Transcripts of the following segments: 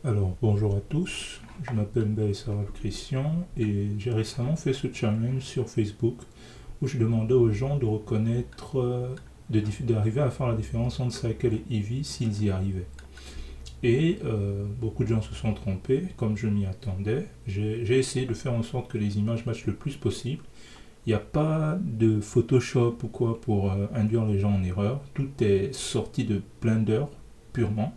Alors, bonjour à tous, je m'appelle Mbaye Christian et j'ai récemment fait ce challenge sur Facebook où je demandais aux gens de reconnaître, d'arriver à faire la différence entre Cycle et Eevee s'ils y arrivaient. Et beaucoup de gens se sont trompés, comme je m'y attendais. J'ai essayé de faire en sorte que les images matchent le plus possible. Il n'y a pas de Photoshop ou quoi pour induire les gens en erreur. Tout est sorti de Blender purement.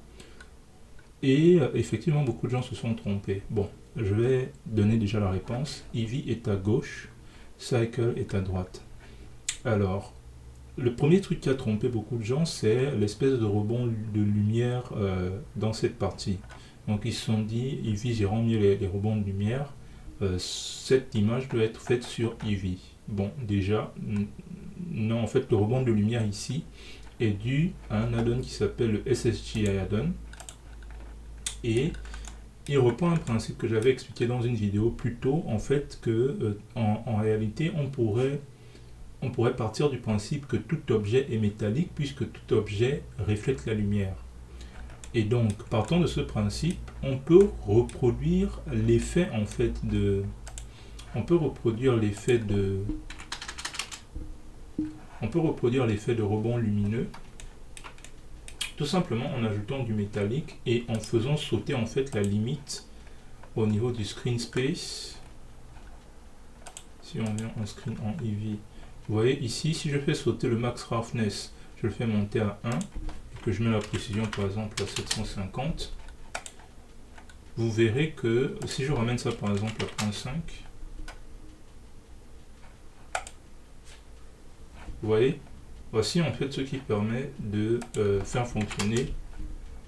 Et effectivement, beaucoup de gens se sont trompés. Bon, je vais donner déjà la réponse. Eevee est à gauche, Cycle est à droite. Alors, le premier truc qui a trompé beaucoup de gens, c'est l'espèce de rebond de lumière dans cette partie. Donc ils se sont dit, Eevee gérant mieux les rebonds de lumière, cette image doit être faite sur Eevee. Bon, déjà, non, en fait, le rebond de lumière ici est dû à un add-on qui s'appelle le SSGI add-on. Et il reprend un principe que j'avais expliqué dans une vidéo plus tôt, en fait, que en réalité, on pourrait partir du principe que tout objet est métallique puisque tout objet reflète la lumière. Et donc, partant de ce principe, on peut reproduire l'effet en fait de, on peut reproduire l'effet de, on peut reproduire l'effet de rebond lumineux tout simplement en ajoutant du métallique et en faisant sauter en fait la limite au niveau du screen space. Si on vient en screen en Eevee, vous voyez ici, si je fais sauter le max roughness, je le fais monter à 1 et que je mets la précision par exemple à 750, vous verrez que si je ramène ça par exemple à 0.5, vous voyez, voici en fait ce qui permet de faire fonctionner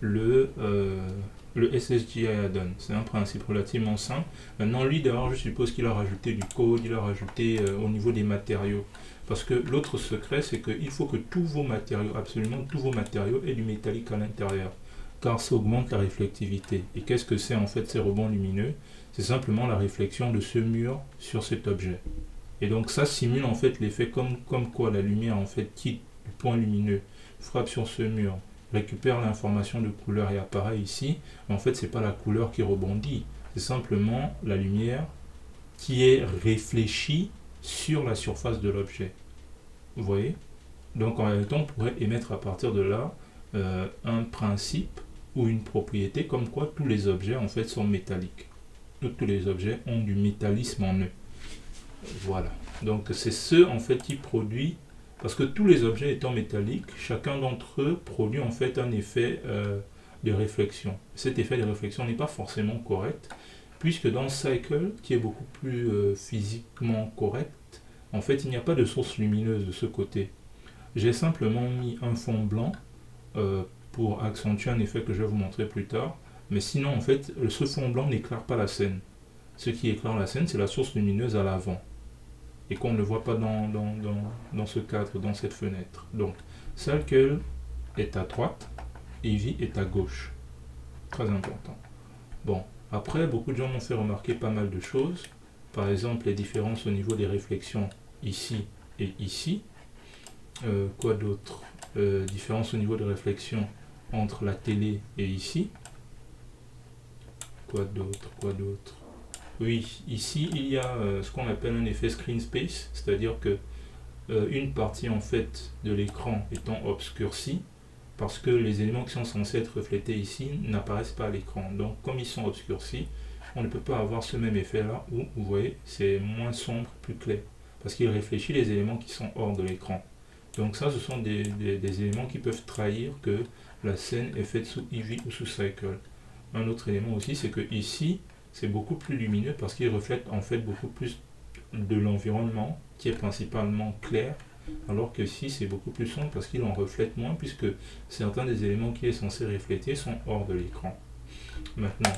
le, euh, le SSGI add-on. C'est un principe relativement simple. Maintenant, lui, d'ailleurs, je suppose qu'il a rajouté du code, il a rajouté au niveau des matériaux. Parce que l'autre secret, c'est qu'il faut que tous vos matériaux, absolument tous vos matériaux, aient du métallique à l'intérieur. Car ça augmente la réflectivité. Et qu'est-ce que c'est en fait ces rebonds lumineux? C'est simplement la réflexion de ce mur sur cet objet. Et donc ça simule en fait l'effet comme quoi la lumière en fait quitte du point lumineux, frappe sur ce mur, récupère l'information de couleur et apparaît ici. Mais en fait, c'est pas la couleur qui rebondit, c'est simplement la lumière qui est réfléchie sur la surface de l'objet. Vous voyez? Donc en réalité, on pourrait émettre à partir de là un principe ou une propriété comme quoi tous les objets en fait sont métalliques. Tous les objets ont du métallisme en eux. Voilà. Donc c'est ce en fait qui produit, parce que tous les objets étant métalliques, chacun d'entre eux produit en fait un effet de réflexion. Cet effet de réflexion n'est pas forcément correct, puisque dans Cycle, qui est beaucoup plus physiquement correct, en fait il n'y a pas de source lumineuse de ce côté. J'ai simplement mis un fond blanc pour accentuer un effet que je vais vous montrer plus tard, mais sinon en fait ce fond blanc n'éclaire pas la scène. Ce qui éclaire la scène, c'est la source lumineuse à l'avant et qu'on ne voit pas dans ce cadre, dans cette fenêtre. Donc, Cycle est à droite, Eevee est à gauche. Très important. Bon, après, beaucoup de gens m'ont fait remarquer pas mal de choses. Par exemple, les différences au niveau des réflexions ici et ici. Quoi d'autre? Différence au niveau de réflexion entre la télé et ici. Quoi d'autre? Oui, ici il y a ce qu'on appelle un effet screen space, c'est-à-dire que une partie en fait de l'écran étant obscurcie parce que les éléments qui sont censés être reflétés ici n'apparaissent pas à l'écran. Donc comme ils sont obscurcis, on ne peut pas avoir ce même effet là où vous voyez c'est moins sombre, plus clair parce qu'il réfléchit les éléments qui sont hors de l'écran. Donc ça ce sont des éléments qui peuvent trahir que la scène est faite sous Eevee ou sous Cycle. Un autre élément aussi c'est que ici c'est beaucoup plus lumineux parce qu'il reflète en fait beaucoup plus de l'environnement qui est principalement clair, alors que ici c'est beaucoup plus sombre parce qu'il en reflète moins puisque certains des éléments qu'il est censé refléter sont hors de l'écran. Maintenant,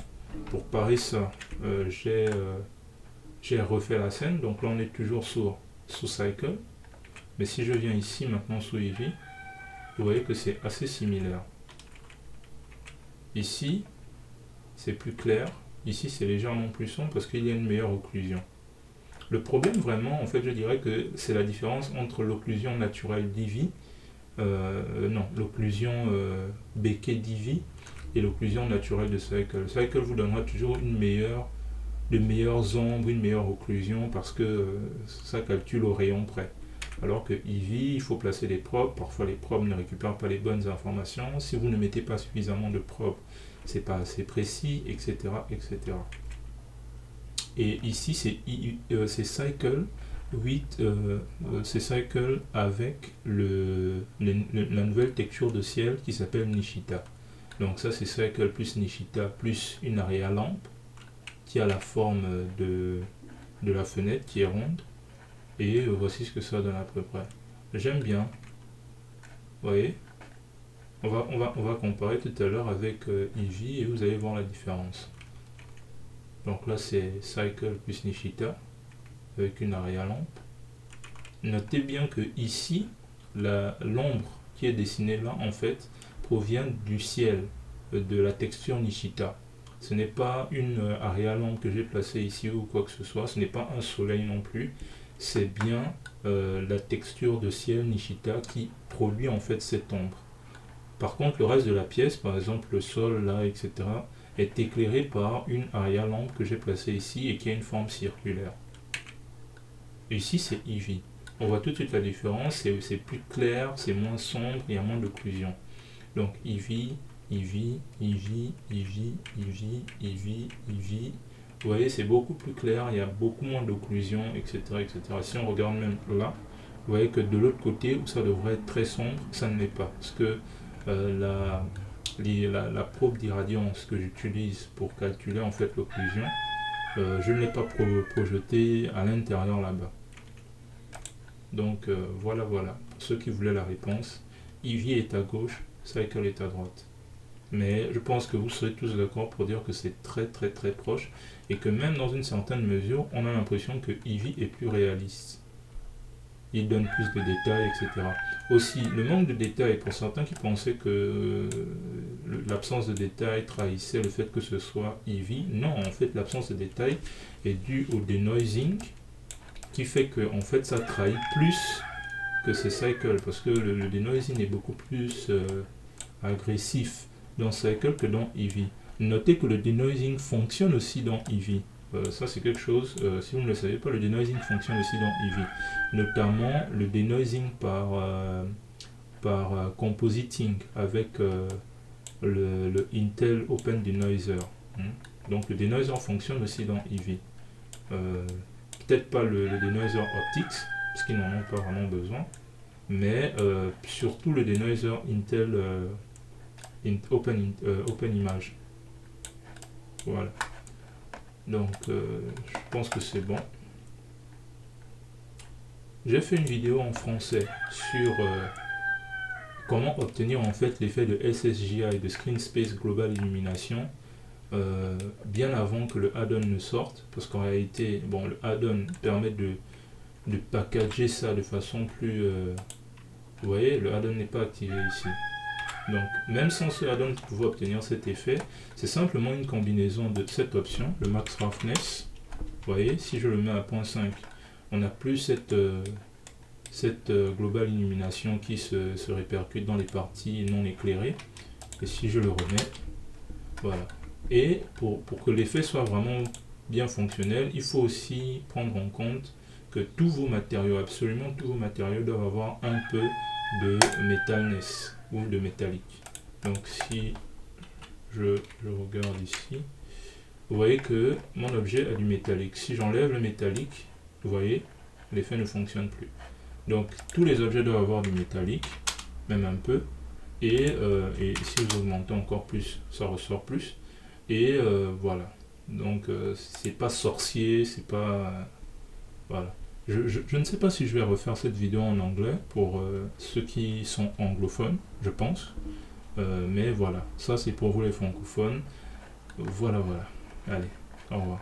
pour parer ça, j'ai refait la scène, donc là on est toujours sous Cycle, mais si je viens ici maintenant sous Eevee, vous voyez que c'est assez similaire. Ici, c'est plus clair, ici c'est légèrement plus sombre parce qu'il y a une meilleure occlusion. Le problème vraiment, en fait, je dirais que c'est la différence entre l'occlusion naturelle d'Eevee, non, l'occlusion béquet d'Eevee et l'occlusion naturelle de Cycle. Cycle vous donnera toujours de meilleures ombres, une meilleure occlusion parce que ça calcule au rayon près. Alors que Eevee, il faut placer les probes. Parfois, les probes ne récupèrent pas les bonnes informations. Si vous ne mettez pas suffisamment de probes, c'est pas assez précis, etc., etc. Et ici, c'est Cycle 8, c'est Cycle avec la nouvelle texture de ciel qui s'appelle Nishita. Donc ça, c'est Cycle plus Nishita plus une area lampe qui a la forme de la fenêtre qui est ronde. Et voici ce que ça donne à peu près. J'aime bien. Vous voyez, on va comparer tout à l'heure avec Eevee et vous allez voir la différence. Donc là, c'est Cycle plus Nishita avec une area lampe. Notez bien que ici, l'ombre qui est dessinée là, en fait, provient du ciel, de la texture Nishita. Ce n'est pas une area lampe que j'ai placée ici ou quoi que ce soit. Ce n'est pas un soleil non plus. C'est bien la texture de ciel Nishita qui produit en fait cette ombre. Par contre, le reste de la pièce, par exemple le sol là, etc., est éclairé par une area lampe que j'ai placée ici et qui a une forme circulaire. Et ici, c'est Eevee. On voit tout de suite la différence, c'est plus clair, c'est moins sombre, il y a moins d'occlusion. Donc Eevee, Eevee, Eevee, Eevee, Eevee, Eevee, Eevee. Vous voyez, c'est beaucoup plus clair, il y a beaucoup moins d'occlusion, etc., etc. Si on regarde même là, vous voyez que de l'autre côté, où ça devrait être très sombre, ça ne l'est pas. Parce que la probe d'irradiance que j'utilise pour calculer en fait l'occlusion, je ne l'ai pas projetée à l'intérieur là-bas. Donc voilà. Pour ceux qui voulaient la réponse, Eevee est à gauche, Cycle est à droite. Mais je pense que vous serez tous d'accord pour dire que c'est très proche et que même dans une certaine mesure, on a l'impression que Eevee est plus réaliste. Il donne plus de détails, etc. Aussi, le manque de détails, pour certains qui pensaient que l'absence de détails trahissait le fait que ce soit Eevee, non, en fait, l'absence de détails est due au denoising, qui fait que en fait, ça trahit plus que c'est Cycle, parce que le denoising est beaucoup plus agressif dans Cycle que dans Eevee. Notez que le denoising fonctionne aussi dans Eevee. Ça c'est quelque chose, si vous ne le savez pas, le denoising fonctionne aussi dans Eevee. Notamment le denoising par compositing avec le Intel Open Denoiser. Donc le denoiser fonctionne aussi dans Eevee. Peut-être pas le denoiser optics, parce qu'ils n'en ont pas vraiment besoin, mais surtout le denoiser Intel Open Image. Voilà. Donc je pense que c'est bon. J'ai fait une vidéo en français sur comment obtenir en fait l'effet de SSGI et de Screen Space Global Illumination bien avant que le add-on ne sorte, parce qu'en réalité, bon, le add-on permet de packager ça de façon plus... vous voyez, le add-on n'est pas activé ici. Donc, même sans ce add-on, vous pouvez obtenir cet effet. C'est simplement une combinaison de cette option, le Max Roughness. Vous voyez, si je le mets à 0.5, on n'a plus cette global illumination qui se répercute dans les parties non éclairées. Et si je le remets, voilà. Et pour que l'effet soit vraiment bien fonctionnel, il faut aussi prendre en compte que tous vos matériaux, absolument tous vos matériaux, doivent avoir un peu de metalness ou de métallique. Donc si je regarde ici, vous voyez que mon objet a du métallique. Si j'enlève le métallique, vous voyez, l'effet ne fonctionne plus. Donc tous les objets doivent avoir du métallique, même un peu, et si vous augmentez encore plus, ça ressort plus. Et voilà, donc c'est pas sorcier, c'est pas... voilà. Je ne sais pas si je vais refaire cette vidéo en anglais pour ceux qui sont anglophones, je pense. Mais voilà, ça c'est pour vous les francophones. Voilà. Allez, au revoir.